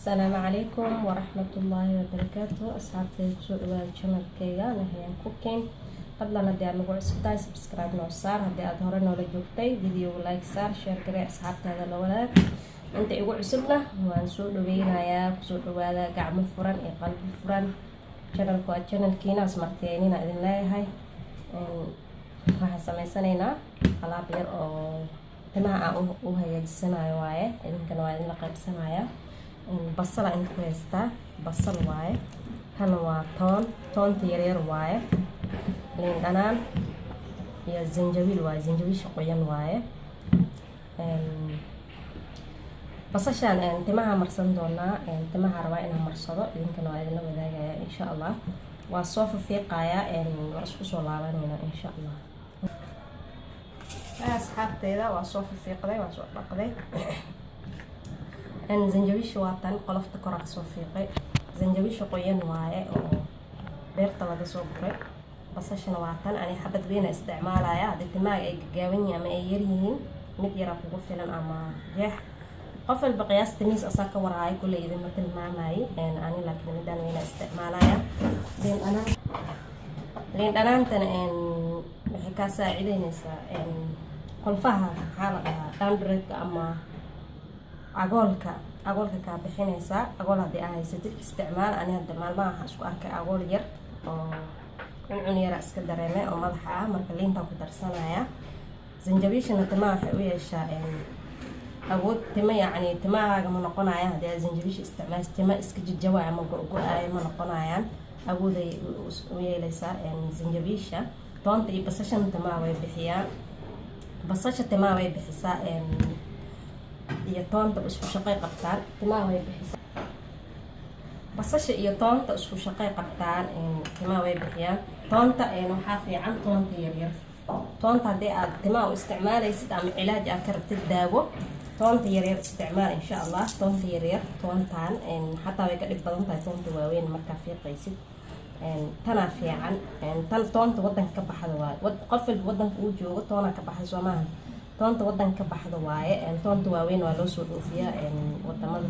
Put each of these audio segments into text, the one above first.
السلام عليكم ورحمة الله وبركاته. أصحابتي kusoo dhawaada channelkayga Nahyan Cooking. fadlan haddii aad nagu cusub tahay subscribe noo saar, haddii aad hore noola joogtay video like saar, share garee asxaabtaada la wadaag. inta igu cusubna waan soo dhaweynayaa, kusoo dhawaada gacmo furan iyo qalbi furan. channelku waa channelkiina asmarteynina idin leeyahay. waxaan sameysanaynaa alaab yar oo timaha aan u hagaajisanayo waaye, idinkana waa idin la qaybsanayaa. basal aan ku haystaa, basal waaye, kan waa toonta yaryar waaye, liin dhanaan iyo zanjabiil waaye, zanjabiisha qoyan waaye. basashaan timaha marsan doonaa, timaha rabaa inaan marsado, idinkana waa idinla wadaagaya insha allah. waa soo fiiqayaa, waa isku soo laabanayna insha allah. asxaabteyda waa soo fiiqday, waa soo dhaqday. zanjabiisha waa tan qolofta kor ka soo fiiqay, zanjabiisha qoyan waaye oo beerta laga soo guray. basashana waa tan ani xabad weyn isticmaalaya, haddii timaaga ay gagaaban yihiin ama ay yar yihiin mid yara kugu filan ama jeex. qof walba qiyaasta miis asaa ka waraayo, kuley idinma tilmaamayo. ani laakiin midaan weyn isticmaalaya. liin dhanaantana waxay kaa saacideynaysaa qolfaha, maxaa la dhahaa, dandruffka ama agoolka kaa bixinaysaa. agool haddii aa haysatid isticmaal. ani hadda maalmaha waxaa isku arkay agool yar oo cuncun yara iska dareemay oo madaxa ah, marka liintaan ku darsanaya. zanjabiishana timaha waxay u yeeshaa awood, tima yacni timahaaga ma noqonaya haddii aad zanjabiisha isticmaasho tima iska jajawaya ama go-go-aaya ma noqonayaan. awooday u yeelaysaa zanjabiisha. toonta iyo basashana timaha way bixiyaan. basasha timaha way bixisaa iyo toonta isku shaqay qabtaan, timaha way bixisaa. basasha iyo toonta isku shaqay qabtaan, timaha way bixiyaan. toonta waxaa fiican toonta yaryar. toonta haddii aad timaha u isticmaalaysid ama cilaaj aad ka rabtid daawo, toonta yaryar isticmaal insha allah. toonta yaryar, toontan xataa way ka dhib badan tahay toonta waaweyn markaa fiiqaysid. tanaa fiican. tan toonta wadanka ka baxda waaye, qof walba wadanka uu joogo toona ka baxay soo maaha. toonta wadanka ka baxda waaye. toonta waaweyn waa loo soo dhoofiyaa wadamada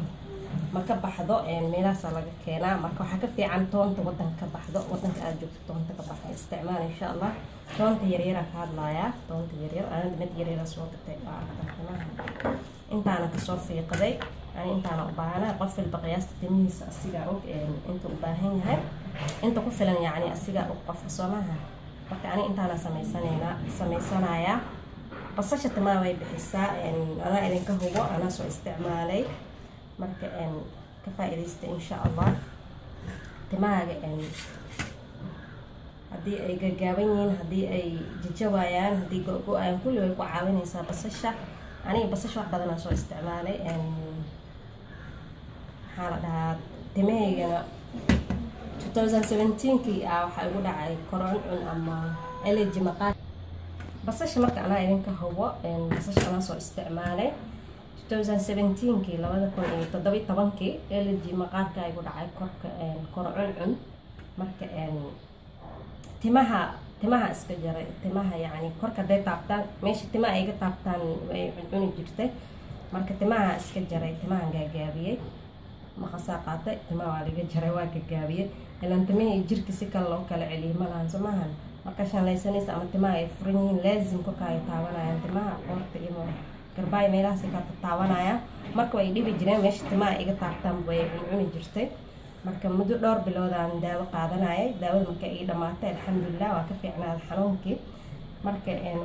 ma ka baxdo, meelahaasaa laga keenaa. marka waxaa ka fiican toonta wadanka ka baxdo, wadanka aad joogto toonta ka baxda isticmaal insha allah. toonta yaryaraa ka hadlayaa, toonta yaryar. anada mid yaryaraa soo gatay intaana kasoo fiiqday. ani intaana u baahanaa. qof walba qiyaasta timihiisa asigaa og inta u baahan yahay, inta ku filan yacni asigaa og qofka soo maaha. marka ani intaana sameysanayaa. basasha timaha way bixisaa, anaa idinka hubo, anaa soo isticmaalay. marka ka faa'iidaysta insha allah. timahaaga haddii ay gagaaban yihiin, haddii ay jajawaayaan, haddii go-go-ayaan, kulli way ku caawinaysaa basasha. aniga basasha wax badanaa soo isticmaalay. maxaa la dhahaa, timahaygana 2017kii waxaa igu dhacay koroncun ama allergy maqaar. basasha marka anaa idinka hubo, basasha anaa soo isticmaalay 2017kii 2017kii allergy maqaarka igu dhacay korka koroncun. marka timaha iska jaray. timaha yacni korka hadday taabtaan, meesha timaha ayga taabtaan way cuncuni jirtay. marka timaha iska jaray, timahan gaagaabiyey, maqasaa qaatay, timaha waa laga jaray, waa gagaabiyey. ilaan timahii jirka si kale loo kala celiyo ma lahan soo maahan. marka shanlaysanaysa ama timaha ay furan yihiin, laazim korka ay taabanayaan timaha, qoorta iyo garbaay meelahaasi ka taabanaya. marka way dhibi jireen, meesha timaha iga taabtaan way cuncuni jirtay. marka muddo dhowr biloodaan daawo qaadanayay. daawada marka ii dhamaatay alxamdulilah, waa ka fiicnaaday xanuunkii.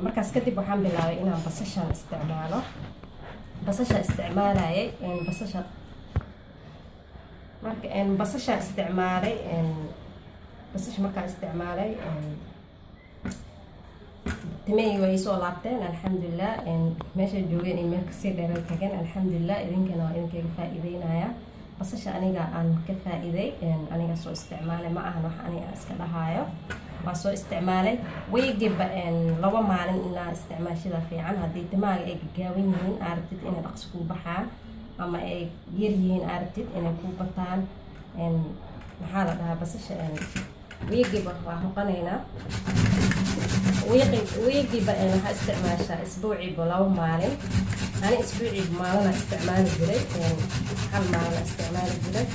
markaas kadib waxaan bilaabay inaan basashaan isticmaalo. basasha isticmaalayay, marka basashaan isticmaalay. basasha markaan isticmaalay, timahayga way soo laabteen alxamdulilah. meesha joogeen iyo meel kasii dheeray tageen alxamdulilah. idinkana waa idinkaga faa'iideynaya. basasha aniga aan ka faa'iiday, aniga soo isticmaalay, ma ahan wax aniga iska dhahaayo. waa soo isticmaalay weygiba 2 maalin inaa isticmaashada fiican. haddii timahaaga ay gagaaban yihiin, aa rabtid inay dhaqsi kuu baxaan, ama ay yar yihiin, aa rabtid inay kuu bataan. maxaa la dhahaa, basasha weygiba waa hoqanaynaa. weygiba waxaa isticmaashaa isbuuciiba 2 maalin. أنا أسبوعي مالنا استعمال جري هل مالنا استعمال جري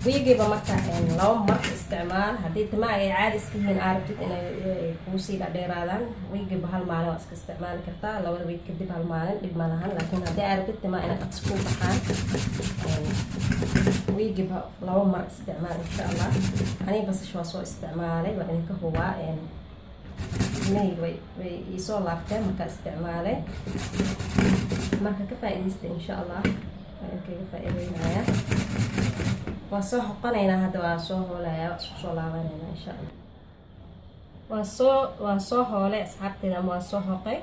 ويجي بمركا لو مرة استعمال هديت معي عادي سكين عرفتي إنه كوسي لا ديرادان ويجي بهال مالنا واسك استعمال كرتا لو بيت كدي بهال مالنا بمالها لكن هدي عرفتي ما أنا أسكون بحال ويجي لو مرة استعمال إن شاء الله أنا بس شو أسوأ استعمالي وإنك هو inay way isoo laabteen marka isticmaalay marka ka faa'iideysta insha Allah ayaan kaga faa'iideynaya waa soo xoqanaynaa hadda waa soo hoolaya soo laabanayna insha Allah waa soo hoolay asxaabteeda waa soo xoqay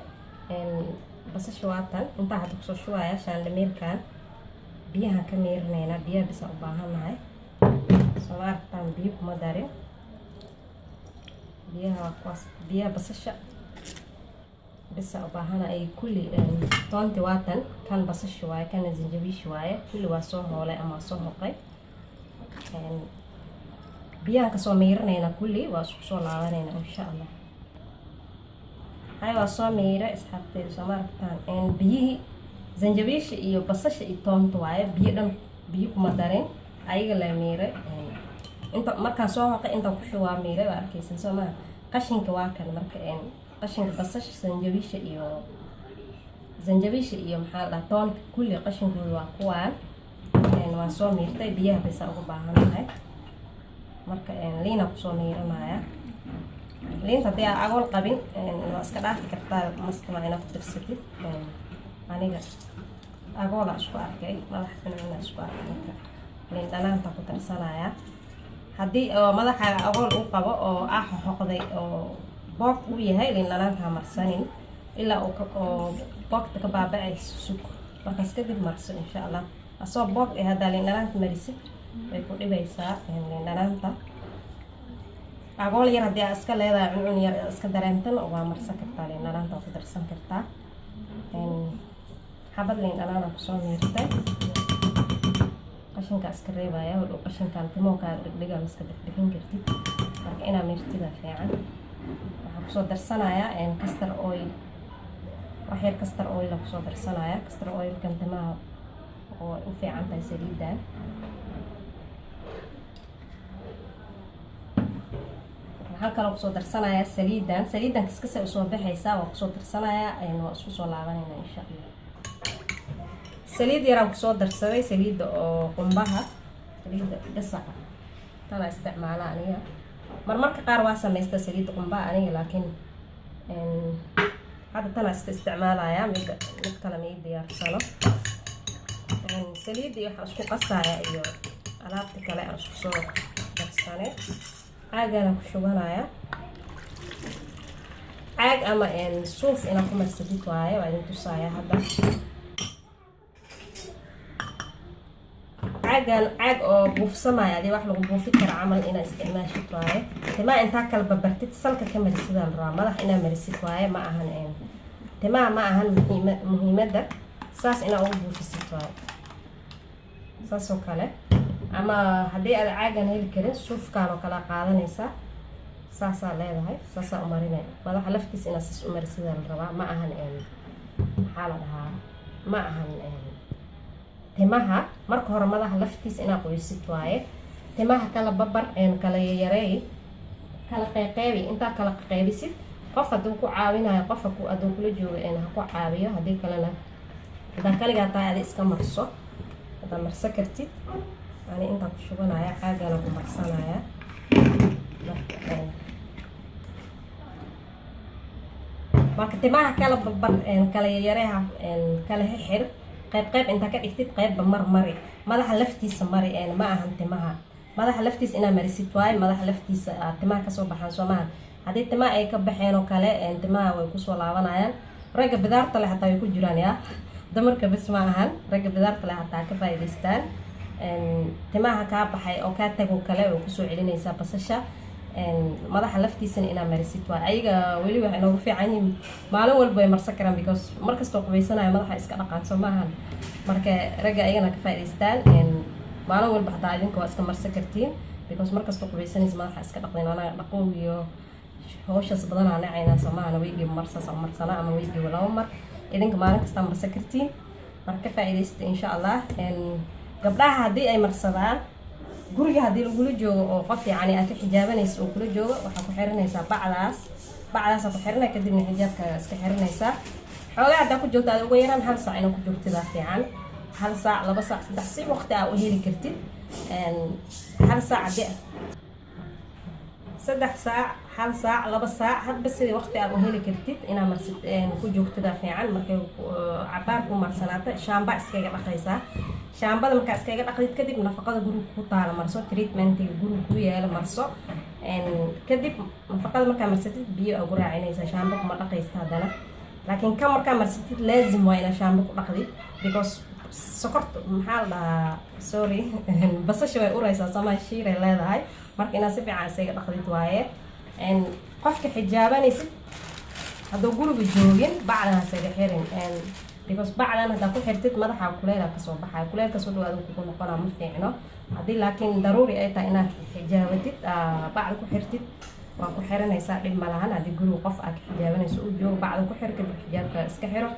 basasha waatan inta hadda ku soo shubaya shaandhameerkan biyaha ka meerinayna biyaha bis u baahanahay soo arkaan biyo kuma darin biyaha basasha bisa u baahana ay kulli toonti waatan kan basasha waaye kan zanjabiish waaye kulli waa soo hoolay ama soo hoqay biyaha ka soo meerinayna kulli waa isku soo laabanayna insha Allah waa soo meeray asxaabteeda soo markaan biyihi zanjabiish iyo basasha iyo toonta waaye biyo kuma darin ayaga la meeray inta markaan soo hoqay inta ku shubaa meeray waa arkaysan soo ma qashinka waa kan marka qashinka basasha zanjabiisha iyo maxaa la toonta kulli qashinkooda waa kuwaan waa soo meertay biyaha bisa ugu baahanahay marka liina ku soo meeranaya liinta hadii aad agool qabin waa iska dhaafi kartaa mastama inaad ku tirsatid aniga agoola isku arkay madax finan isku arkay liin dhanaanta ku tirsanaya haddii madaxaaga agool u qabo oo xoqday oo boog u yahay liin dhanaanta marsanin ilaa oo boogta ka baabacayso sug markaas kadib marso insha Allah asoo boog hadda liin dhanaanta marisid way ku dhibaysaa liin dhanaanta agool yar haddii aad iska leedahay cuncun yar iska dareemtan waa marsan kartaa liin dhanaanta ku darsan kartaa xabad liin dhanaana kusoo meertay qashinka iska reebaya oo qashinkan timoka dhigdhiga iska dhigin kartid marka ina meertida fiican waxa ku soo darsanaya castor oil waxyar castor oil ku soo darsanaya castor oil kan timaha oo u fiican tahay saliidan waxaan kale ku soo darsanaya saliidan kiskasa u soo baxaysa waa ku soo darsanaya waa isku soo laabanayna insha Allah saliid yaraan kusoo darsaday saliida oo qumbaha saliida gasaca tana isticmaala aniga marmarka qaar waa sameystaa saliida qumbaha aniga laakiin hadda tana iska isticmaalaya mid kale ma diyaarsano saliida iyo waxa isku qasaya iyo alaabta kale aan isku soo darsanay caagana ku shubanaya caag ama suuf ina ku marsadid waaye waa idin tusaya hadda caag oo buufsamaya adii wax lagu buufi karo camal ina isticmaashid waaye timaa intaa kala babartid salka ka marisidaan rabaa madax inaa marisid waaye ma ahan timaa ma ahan muhiimadda saas inaa ugu buufisid waaye saasoo kale ama haddii aad caagan heli karin suufkaan oo kala qaadanaysaa saasaa leedahay saasaa u marinay madaxa laftiis inaa saas u marisidaan rabaa ma ahan maxaa la dhahaa ma ahan timaha marka hore madaxa laftiisa inaa qoysid waaye timaha kala babar kala yareey kala qeybi intaa kala qeybisid qof hadduu ku caawinayo qof hadduu kula joogo ha ku caawiyo haddii kalena hadaa kaligaa tahay adi iska marso hadaa marso kartid ani intaa ku shubanaya caagana ku marsanaya marka timaha kala babar kala yareeha kala xir qayb inta ka dhigtid qaybba mari madaxa laftiisa mari ma ahan timaha madaxa laftiisa ina marisid waaye madaxa laftiisa timaha ka soo baxaan Soomaaliya hadii timaha ay ka baxeen oo kale timaha way ku soo laabanayaan ragga bidaarta leh hataa ay ku jiraan ya dumarka bas ma ahan ragga bidaarta leh hataa ka faa'iideystaan timaha ka baxay oo ka tago kale way ku soo celinaysaa basasha madaxa laftiisana ina marisid waa ayaga wali wax inoo fiican yihiin maalin walba ay marsan karaan because markasta qubaysanayo madaxa iska dhaqaan Soomaaliya marka ragga ayagana ka faa'iideystaan maalin walba hadaa idinka waa iska marsan kartiin because markasta qubaysanaysa madaxa iska dhaqdeen wana dhaqow iyo hawshaas badan aan nacayna Soomaaliya weeygi marsa marsana ama weeygi walaal mar idinka maalin kasta marsa kartiin marka faa'iideysta insha Allah gabdhaha hadii ay marsadaan guriga hadii lagu joogo oo qof yani aad xijaabanayso oo kula joogo waxa ku xiranaysaa bacdaas ku xiranay kadibna xijaabka iska xiranaysaa xoogaa hada ku joogto aad ugu yaraan hal saac inuu ku joogtida fiican hal saac 2 saac 3 saac waqti aad u heli kartid hal saac 3 saac hal saac 2 saac hadba sidii waqti aad u heli kartid ina marsid ku joogtida fiican markay cabaar ku marsanaato shaamba iskaga dhaqaysaa shaambada marka iskaga dhaqdid kadib nafaqada guriga ku taala marso treatmentiga guriga ku yaala marso kadib nafaqada marka marsatid biyo ugu raacinaysa shaamba kuma dhaqaysta hadana laakiin ka marka marsatid laazim waa ina shaamba ku dhaqdid because sokorta maxaa la sorry basasha way uraysaa Soomaali shiiray leedahay marka ina si fiican isaga dhaqdid waaye qofka xijaabanaysid haduu guriga joogin bacdaha isaga xirin because bacdan hada ku xirtid madaxa kuleelka ka soo baxay kuleelka soo dhawaad ku noqona ma fiicno hadii laakiin daruuri ay tahay inaad xijaabatid bacda ku xirtid waa ku xiranaysaa dhib malahan hadii guriga qof aad xijaabanayso u joogo bacda ku xir kadib xijaabka iska xiro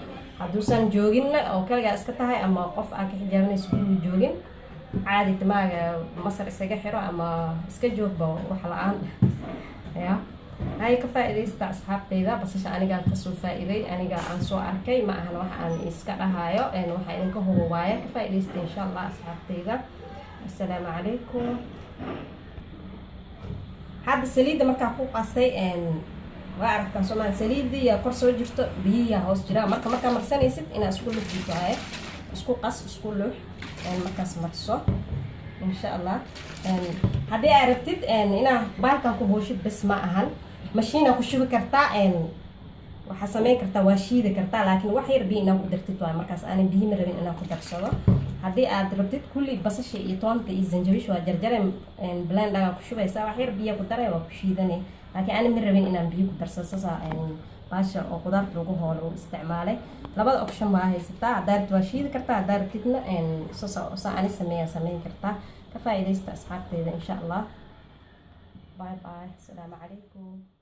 haduusan joogin oo kaliya iska tahay ama qof aad xijaabanayso guriga joogin caadi timaaga masar isaga xiro ama iska joogba wax la'aan ya hay ka faa'iideysta asxaabtayda basasha aniga ka soo faa'iiday aniga aan soo arkay ma ahan wax aan iska dhahayo waxa idinka hubaaya ka faa'iideysta insha Allah asxaabtayda assalaamu calaykum hadda saliida marka ku qasay waa aragtaan Soomaali saliidii ya kor soo jirto biyihi hoos jira marka marsanaysid ina isku lugto isku qas isku lux markaas marso insha Allah hadii aad rabtid ina baalkan ku hooshid bas ma ahan mashina ku shubi kartaa waxa sameyn kartaa waa shiidi kartaa laakiin wax yar biyo ku dartid waa markaas aan biyo ma rabin inaan ku darsado hadii aad rabtid kulli basasha iyo toonta iyo zanjabish waa jarjaray blend aan ku shubaysaa wax yar biyo ku daray waa ku shiidanay laakiin aan ma rabin inaan biyo ku darsado sasa baasha oo qudaarta lagu hoolo u isticmaalay labada option waa haysataa hadaad waa shiidi kartaa hadaad rabtidna sasa aan sameyn kartaa ka faa'iideysta asxaabtayda insha Allah bye bye assalamu calaykum